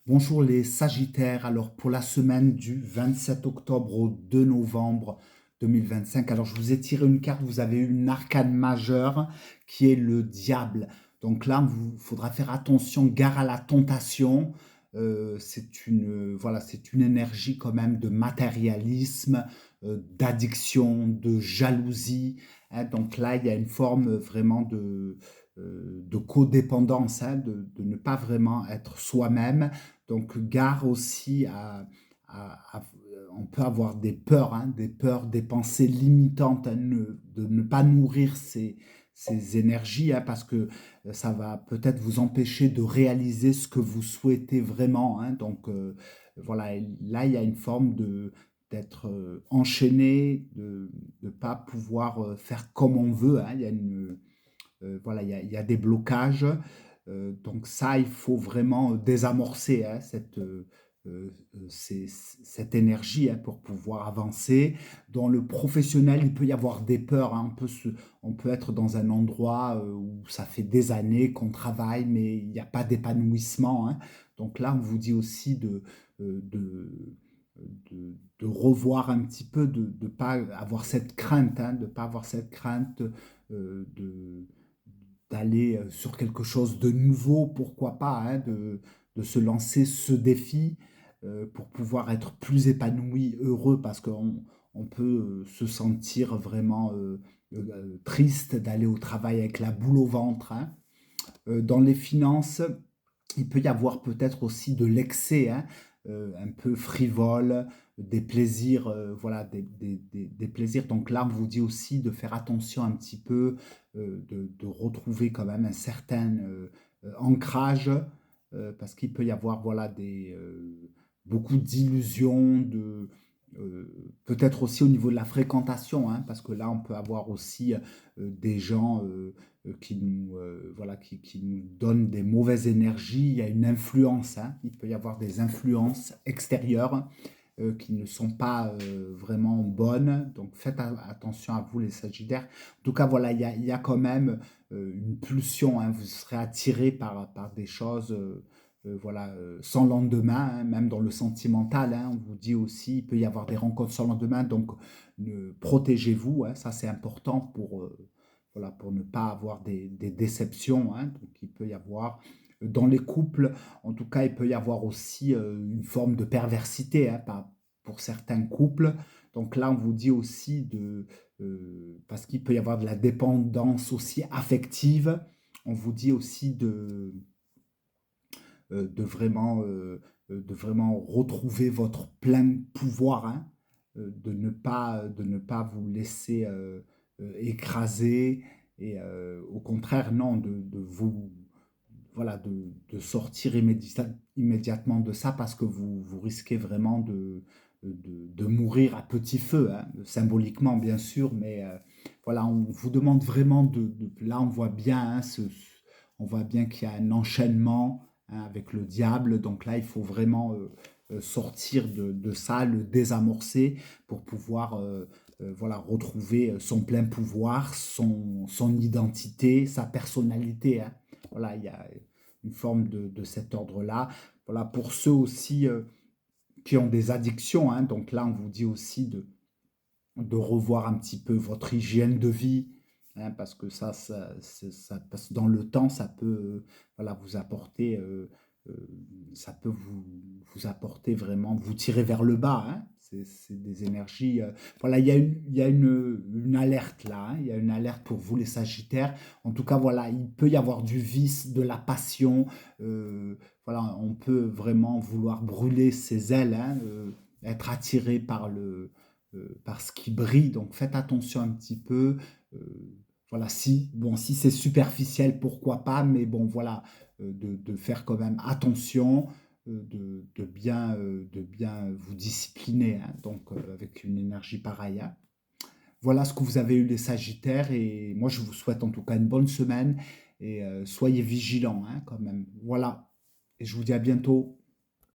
Bonjour les Sagittaires, alors pour la semaine du 27 octobre au 2 novembre 2025, alors je vous ai tiré une carte, vous avez eu une arcane majeure qui est le diable. Donc là, il faudra faire attention, gare à la tentation. Voilà, c'est une énergie quand même de matérialisme, d'addiction, de jalousie, hein. Donc là, il y a une forme vraiment de codépendance, hein, de ne pas vraiment être soi-même. Donc, gare aussi on peut avoir des peurs, hein, des pensées limitantes, hein, de ne pas nourrir ces énergies, hein, parce que ça va peut-être vous empêcher de réaliser ce que vous souhaitez vraiment, hein. Donc, voilà, et là, il y a une forme d'être enchaîné, de ne pas pouvoir faire comme on veut, hein. Voilà, il y a des blocages. Donc ça, il faut vraiment désamorcer, hein, cette énergie, hein, pour pouvoir avancer. Dans le professionnel, il peut y avoir des peurs, hein. On peut être dans un endroit où ça fait des années qu'on travaille, mais il n'y a pas d'épanouissement, hein. Donc là, on vous dit aussi euh, de, de revoir un petit peu, de ne pas avoir cette crainte, hein, de ne pas avoir cette crainte de d'aller sur quelque chose de nouveau, pourquoi pas, hein, de se lancer ce défi pour pouvoir être plus épanoui, heureux, parce qu'on peut se sentir vraiment triste d'aller au travail avec la boule au ventre, hein. Dans les finances, il peut y avoir peut-être aussi de l'excès, hein, un peu frivole, des plaisirs, voilà, des plaisirs. Donc là, on vous dit aussi de faire attention un petit peu, de retrouver quand même un certain ancrage, parce qu'il peut y avoir voilà, beaucoup d'illusions, peut-être aussi au niveau de la fréquentation, hein, parce que là, on peut avoir aussi des gens voilà, qui nous donnent des mauvaises énergies. Il y a une influence, hein. Il peut y avoir des influences extérieures qui ne sont pas vraiment bonnes. Donc faites attention à vous les Sagittaires. En tout cas, voilà, il y a quand même une pulsion, hein. Vous serez attiré par des choses voilà, sans lendemain, hein, même dans le sentimental, hein. On vous dit aussi, il peut y avoir des rencontres sans lendemain. Donc protégez-vous, hein. Ça c'est important voilà, pour ne pas avoir des déceptions, hein. Donc il peut y avoir dans les couples, en tout cas, il peut y avoir aussi une forme de perversité, hein, pour certains couples. Donc là, on vous dit aussi parce qu'il peut y avoir de la dépendance aussi affective, on vous dit aussi euh, de vraiment, euh, de vraiment retrouver votre plein pouvoir, hein, de ne pas vous laisser écraser, et au contraire, non, voilà, de sortir immédiatement de ça, parce que vous risquez vraiment de mourir à petit feu, hein, symboliquement bien sûr, mais voilà, on vous demande vraiment là on voit bien, hein, on voit bien qu'il y a un enchaînement, hein, avec le diable. Donc là il faut vraiment sortir de ça, le désamorcer pour pouvoir voilà, retrouver son plein pouvoir, son identité, sa personnalité, hein. Voilà, il y a une forme de cet ordre-là. Voilà, pour ceux aussi qui ont des addictions, hein. Donc là, on vous dit aussi de revoir un petit peu votre hygiène de vie, hein, parce que parce que dans le temps, ça peut voilà, vous apporter, euh, ça peut vous apporter vraiment, vous tirer vers le bas, hein. C'est des énergies. Voilà, il y a une alerte là, hein. Il y a une alerte pour vous les Sagittaires. En tout cas, voilà, il peut y avoir du vice, de la passion. Voilà, on peut vraiment vouloir brûler ses ailes, hein, être attiré par ce qui brille. Donc faites attention un petit peu. Voilà, si c'est superficiel, pourquoi pas, mais bon, voilà, de faire quand même attention, de bien vous discipliner, hein, donc avec une énergie pareille, hein. Voilà ce que vous avez eu les Sagittaires, et moi je vous souhaite en tout cas une bonne semaine, et soyez vigilants, hein, quand même. Voilà, et je vous dis à bientôt.